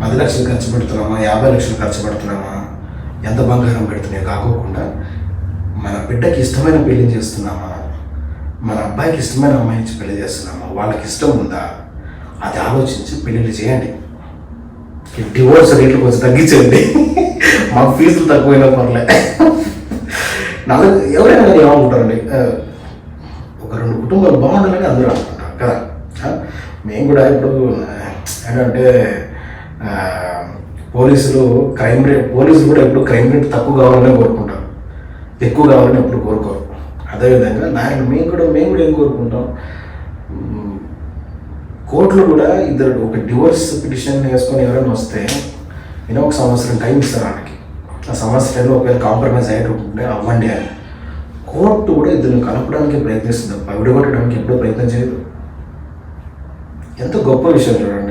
10 లక్షలు ఖర్చు పెడుతున్నామా, 50 లక్షలు ఖర్చు పెడుతున్నామా, ఎంత బంగారం పెడుతున్నాయో కాకోకుండా మన బిడ్డకి ఇష్టమైన పెళ్లి చేస్తున్నామా, మన అబ్బాయికి ఇష్టమైన అమ్మాయి నుంచి పెళ్లి చేస్తున్నామా, వాళ్ళకి ఇష్టం ఉందా, అది ఆలోచించి పెళ్ళిళ్ళు చేయండి. డివోర్స్ రేట్లు కొంచెం తగ్గించండి. మాకు ఫీజులు తక్కువైనా పర్లే. నాకు ఎవరైనా కానీ ఏమనుకుంటారండి, ఒక 2 కుటుంబాలు బాగుండాలని అందరూ అనుకుంటారు కదా. మేము కూడా ఇప్పుడు ఏంటంటే పోలీసులు కూడా ఎప్పుడు క్రైమ్ రేట్ తక్కువ కావాలని కోరుకుంటారు, ఎక్కువ కావాలని ఎప్పుడు కోరుకోరు. అదేవిధంగా మేము కూడా ఏం కోరుకుంటాం, కోర్టులు కూడా ఒక డివోర్స్ పిటిషన్ వేసుకొని ఎవరైనా వస్తే నేను 1 సంవత్సరం టైం ఇస్తాను వాళ్ళకి. ఆ సంవత్సరంలో ఒకవేళ కాంప్రమైజ్ అయ్యేటప్పుడు అవ్వండి అని. కోర్టు కూడా ఇద్దరిని కలపడానికి ప్రయత్నిస్తుంది తప్ప విడగొట్టడానికి ఎప్పుడూ ప్రయత్నం చేయదు. ఎంత గొప్ప విషయం చూడండి.